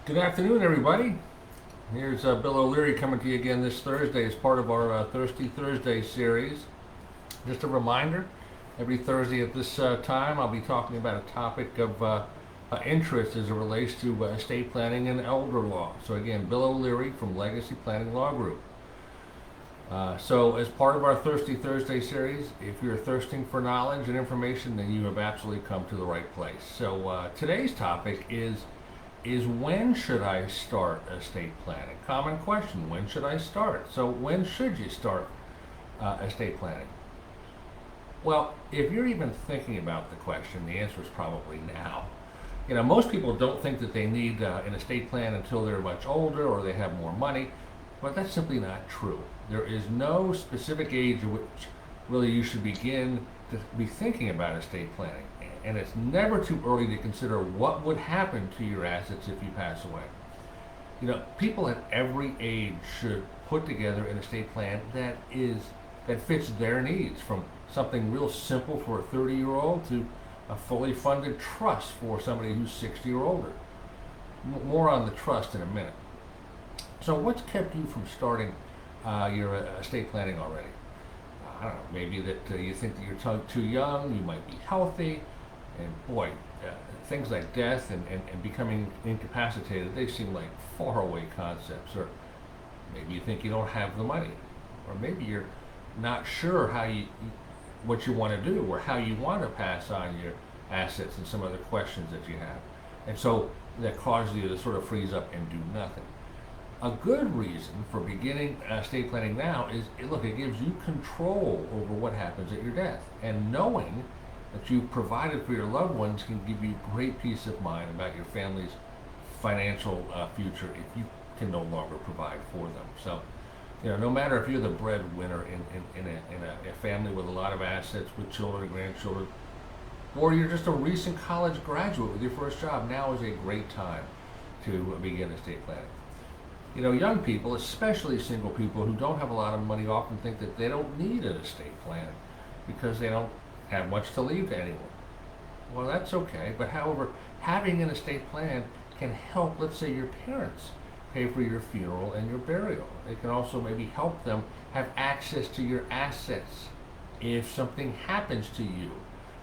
Good afternoon, everybody. Here's Bill O'Leary coming to you again this Thursday as part of our Thirsty Thursday series. Just a reminder, every Thursday at this time, I'll be talking about a topic of interest as it relates to estate planning and elder law. So again, Bill O'Leary from Legacy Planning Law Group. So as part of our Thirsty Thursday series, if you're thirsting for knowledge and information, then you have absolutely come to the right place. So today's topic is when should I start estate planning? Common question, when should I start? So when should you start estate planning? Well, if you're even thinking about the question, the answer is probably now. You know, most people don't think that they need an estate plan until they're much older or they have more money, but that's simply not true. There is no specific age at which really you should begin to be thinking about estate planning. And it's never too early to consider what would happen to your assets if you pass away. You know, people at every age should put together an estate plan that fits their needs, from something real simple for a 30-year-old to a fully funded trust for somebody who's 60 or older. More on the trust in a minute. So what's kept you from starting your estate planning already? I don't know, maybe that you think that you're too young, you might be healthy, and boy, things like death and becoming incapacitated, they seem like faraway concepts. Or maybe you think you don't have the money, or maybe you're not sure what you want to do or how you want to pass on your assets and some other questions that you have. And so that causes you to sort of freeze up and do nothing. A good reason for beginning estate planning now is, look, it gives you control over what happens at your death. And knowing that you've provided for your loved ones can give you great peace of mind about your family's financial future if you can no longer provide for them. So, you know, no matter if you're the breadwinner in a family with a lot of assets, with children and grandchildren, or you're just a recent college graduate with your first job, now is a great time to begin estate planning. You know, young people, especially single people who don't have a lot of money, often think that they don't need an estate plan because they don't have much to leave to anyone. Well, that's okay, but however, having an estate plan can help, let's say, your parents pay for your funeral and your burial. It can also maybe help them have access to your assets if something happens to you,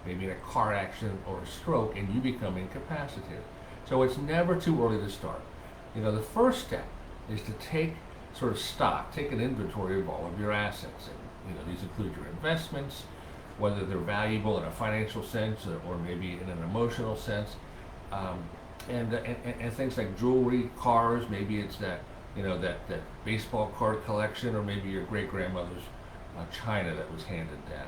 maybe in a car accident or a stroke, and you become incapacitated. So it's never too early to start. You know, the first step is to take an inventory of all of your assets. And, you know, these include your investments, whether they're valuable in a financial sense or maybe in an emotional sense, and things like jewelry, cars. Maybe it's that baseball card collection, or maybe your great grandmother's china that was handed down.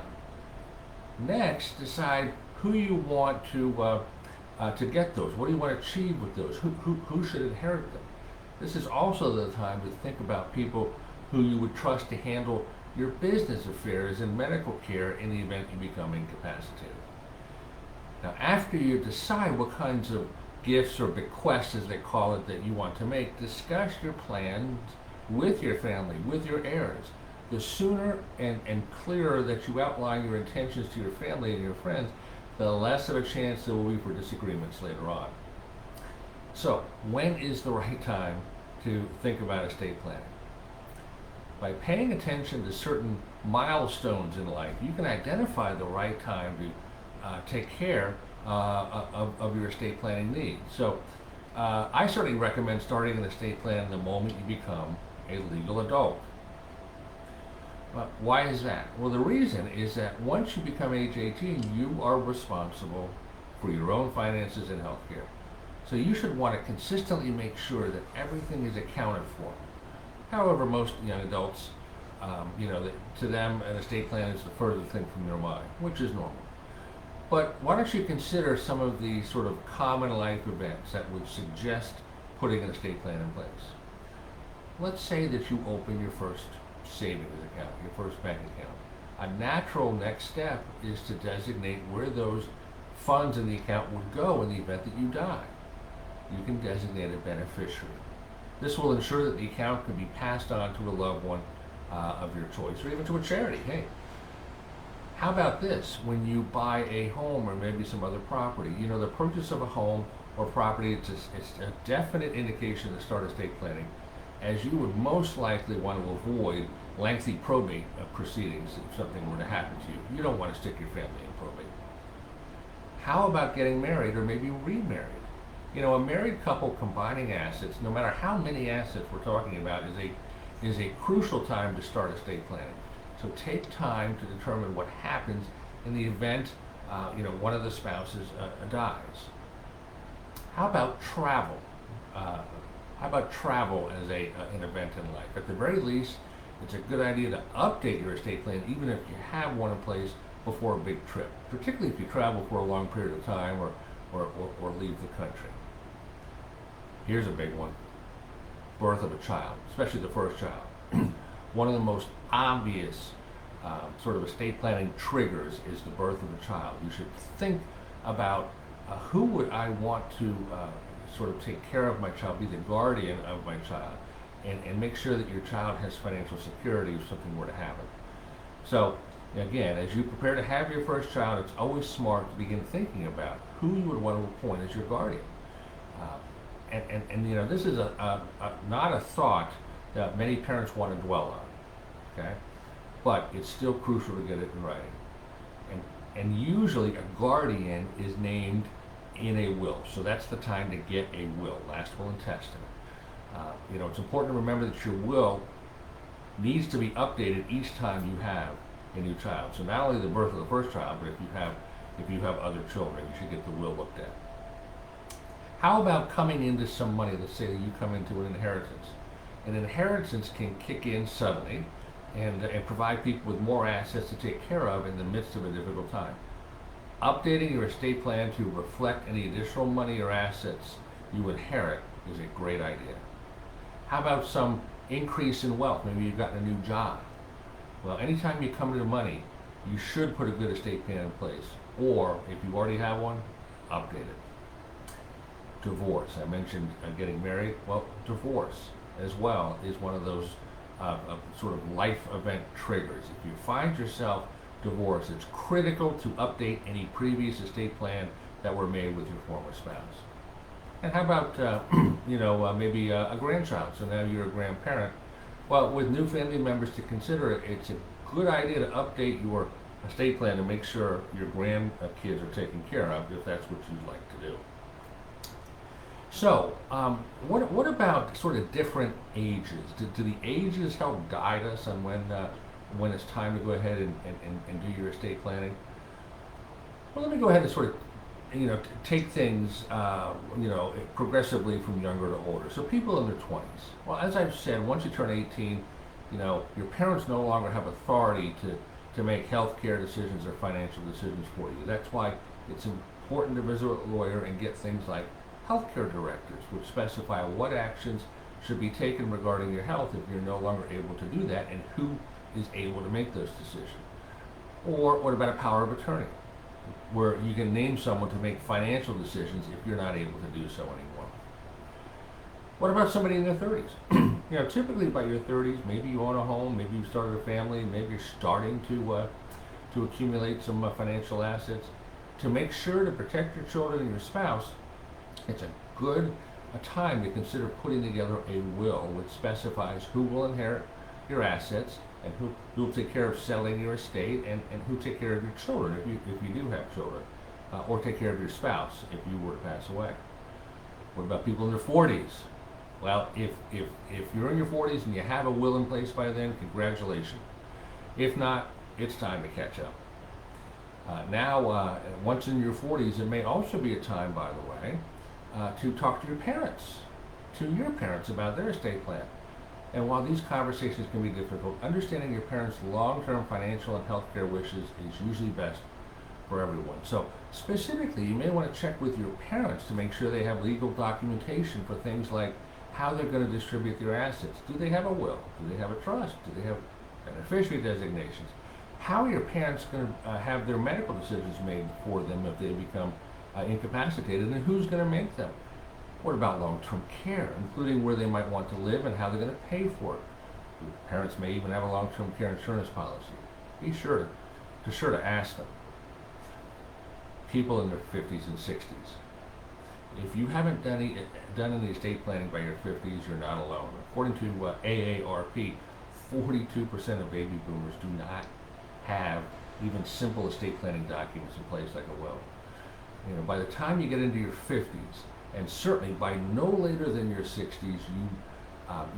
Next, decide who you want to get those. What do you want to achieve with those? Who should inherit them? This is also the time to think about people who you would trust to handle your business affairs and medical care in the event you become incapacitated. Now, after you decide what kinds of gifts or bequests, as they call it, that you want to make, discuss your plans with your family, with your heirs. The sooner and clearer that you outline your intentions to your family and your friends, the less of a chance there will be for disagreements later on. So, when is the right time to think about estate planning? By paying attention to certain milestones in life, you can identify the right time to take care of your estate planning needs. So, I certainly recommend starting an estate plan the moment you become a legal adult. Why is that? Well, the reason is that once you become age 18, you are responsible for your own finances and health care. So you should want to consistently make sure that everything is accounted for. However, most young adults, to them, an estate plan is the furthest thing from their mind, which is normal. But why don't you consider some of the sort of common life events that would suggest putting an estate plan in place? Let's say that you open your first savings account, your first bank account. A natural next step is to designate where those funds in the account would go in the event that you die. You can designate a beneficiary. This will ensure that the account can be passed on to a loved one of your choice, or even to a charity. Hey, how about this? When you buy a home or maybe some other property, the purchase of a home or property, it's a definite indication to start estate planning, as you would most likely want to avoid lengthy probate proceedings if something were to happen to you. You don't want to stick your family in probate. How about getting married or maybe remarried? You know, a married couple combining assets, no matter how many assets we're talking about, is a crucial time to start estate planning. So take time to determine what happens in the event one of the spouses dies. How about travel? How about travel as an event in life? At the very least, it's a good idea to update your estate plan, even if you have one in place before a big trip, particularly if you travel for a long period of time or leave the country. Here's a big one: birth of a child, especially the first child. One of the most obvious sort of estate planning triggers is the birth of a child. You should think about who would I want to sort of take care of my child, be the guardian of my child, and make sure that your child has financial security if something were to happen. So again, as you prepare to have your first child, it's always smart to begin thinking about who you would want to appoint as your guardian. And this is not a thought that many parents want to dwell on, okay? But it's still crucial to get it in writing. And usually a guardian is named in a will, so that's the time to get a will, last will and testament. It's important to remember that your will needs to be updated each time you have a new child. So not only the birth of the first child, but if you have other children, you should get the will looked at. How about coming into some money? Let's say that you come into an inheritance. An inheritance can kick in suddenly and provide people with more assets to take care of in the midst of a difficult time. Updating your estate plan to reflect any additional money or assets you inherit is a great idea. How about some increase in wealth? Maybe you've gotten a new job. Well, anytime you come into money, you should put a good estate plan in place. Or if you already have one, update it. Divorce. I mentioned getting married. Well, divorce as well is one of those sort of life event triggers. If you find yourself divorced, it's critical to update any previous estate plan that were made with your former spouse. And how about maybe a grandchild? So now you're a grandparent. Well, with new family members to consider, it's a good idea to update your estate plan to make sure your grandkids are taken care of, if that's what you'd like to do. So, what about sort of different ages? Do the ages help guide us on when it's time to go ahead and do your estate planning? Well, let me go ahead and sort of take things progressively from younger to older. So people in their 20s. Well, as I've said, once you turn 18, your parents no longer have authority to make healthcare decisions or financial decisions for you. That's why it's important to visit a lawyer and get things like healthcare directives, which specify what actions should be taken regarding your health if you're no longer able to do that, and who is able to make those decisions. Or what about a power of attorney, where you can name someone to make financial decisions if you're not able to do so anymore. What about somebody in their 30s? Typically by your 30s, maybe you own a home, maybe you started a family, maybe you're starting to accumulate some financial assets. To make sure to protect your children and your spouse, it's a time to consider putting together a will which specifies who will inherit your assets and who will take care of selling your estate and who take care of your children if you do have children, or take care of your spouse if you were to pass away. What about people in their 40s? Well, if you're in your 40s and you have a will in place by then, congratulations. If not, it's time to catch up. Now, once in your 40s, it may also be a time, by the way, to talk to your parents about their estate plan. And while these conversations can be difficult, understanding your parents' long-term financial and healthcare wishes is usually best for everyone. So specifically, you may want to check with your parents to make sure they have legal documentation for things like how they're going to distribute their assets. Do they have a will? Do they have a trust? Do they have beneficiary designations? How are your parents going to have their medical decisions made for them if they become incapacitated, and who's going to make them? What about long-term care, including where they might want to live and how they're going to pay for it? Parents may even have a long-term care insurance policy. Be sure to ask them. People in their 50s and 60s. If you haven't done any estate planning by your 50s, you're not alone. According to AARP, 42% of baby boomers do not have even simple estate planning documents in place like a will. By the time you get into your 50s, and certainly by no later than your 60s,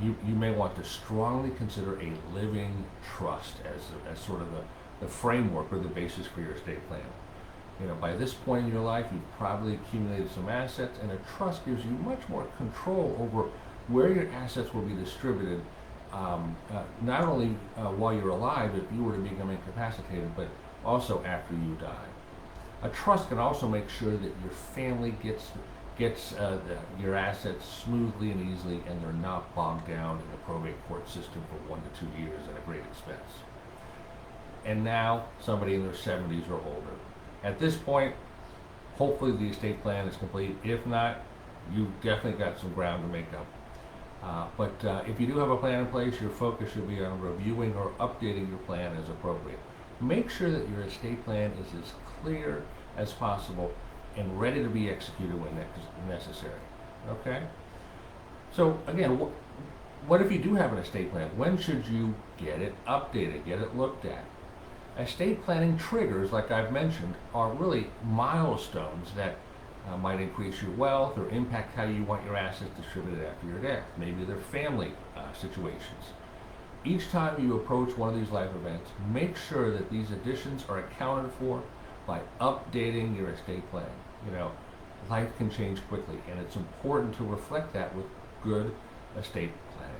you may want to strongly consider a living trust as sort of the framework or the basis for your estate plan. By this point in your life, you've probably accumulated some assets, and a trust gives you much more control over where your assets will be distributed, not only while you're alive, if you were to become incapacitated, but also after you die. A trust can also make sure that your family gets your assets smoothly and easily, and they're not bogged down in the probate court system for 1 to 2 years at a great expense. And now, somebody in their 70s or older. At this point, hopefully the estate plan is complete. If not, you've definitely got some ground to make up. But if you do have a plan in place, your focus should be on reviewing or updating your plan as appropriate. Make sure that your estate plan is as clear as possible and ready to be executed when necessary. Okay? So again, what if you do have an estate plan? When should you get it updated, get it looked at? Estate planning triggers, like I've mentioned, are really milestones that might increase your wealth or impact how you want your assets distributed after your death. Maybe they're family situations. Each time you approach one of these life events, make sure that these additions are accounted for by updating your estate plan. Life can change quickly, and it's important to reflect that with good estate planning.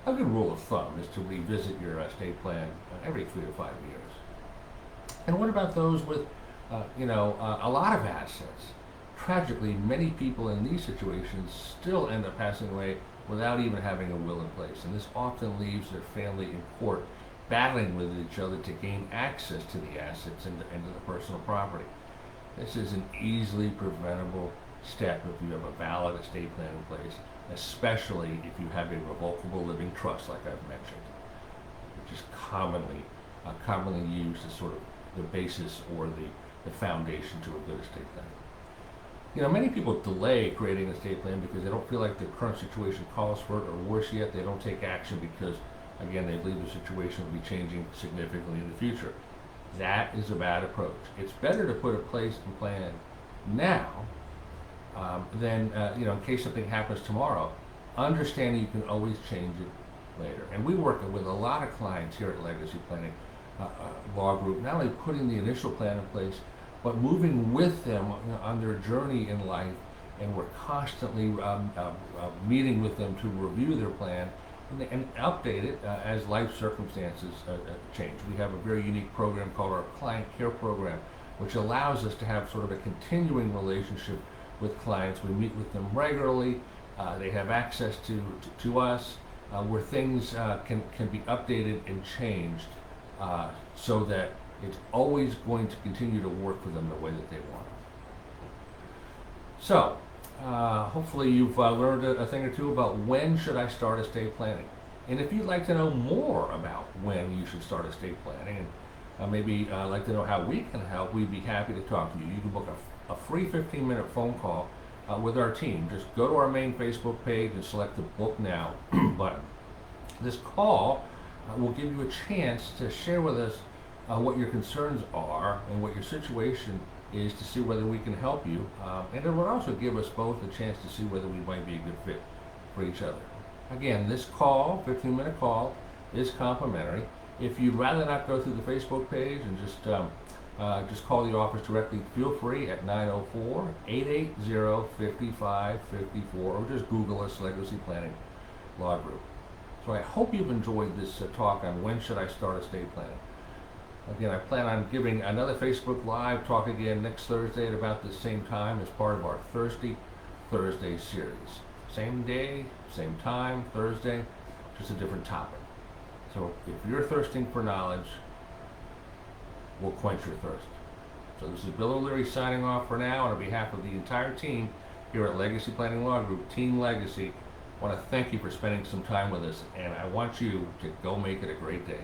A good rule of thumb is to revisit your estate plan every 3 to 5 years. And what about those with, a lot of assets? Tragically, many people in these situations still end up passing away without even having a will in place, and this often leaves their family in court battling with each other to gain access to the assets and to the personal property. This is an easily preventable step if you have a valid estate plan in place, especially if you have a revocable living trust like I've mentioned, which is commonly used as sort of the basis or the foundation to a good estate plan. Many people delay creating an estate plan because they don't feel like the current situation calls for it, or worse yet, they don't take action because, again, they believe the situation will be changing significantly in the future. That is a bad approach. It's better to put a place and plan now than, in case something happens tomorrow, understanding you can always change it later. And we work with a lot of clients here at Legacy Planning Law Group, not only putting the initial plan in place, but moving with them on their journey in life, and we're constantly meeting with them to review their plan and update it as life circumstances change. We have a very unique program called our Client Care Program, which allows us to have sort of a continuing relationship with clients. We meet with them regularly. They have access to us where things can be updated and changed so that it's always going to continue to work for them the way that they want. So, hopefully you've learned a thing or two about when should I start estate planning. And if you'd like to know more about when you should start estate planning, and maybe like to know how we can help, we'd be happy to talk to you. You can book a free 15-minute phone call with our team. Just go to our main Facebook page and select the Book Now button. This call will give you a chance to share with us what your concerns are and what your situation is, to see whether we can help you, and it will also give us both a chance to see whether we might be a good fit for each other. Again, this call, 15-minute call, is complimentary. If you'd rather not go through the Facebook page and just call the office directly, feel free at 904-880-5554, or just Google us, Legacy Planning Law Group. So I hope you've enjoyed this talk on when should I start estate planning. Again, I plan on giving another Facebook Live talk again next Thursday at about the same time as part of our Thirsty Thursday series. Same day, same time, Thursday, just a different topic. So if you're thirsting for knowledge, we'll quench your thirst. So this is Bill O'Leary signing off for now, and on behalf of the entire team here at Legacy Planning Law Group, Team Legacy, I want to thank you for spending some time with us, and I want you to go make it a great day.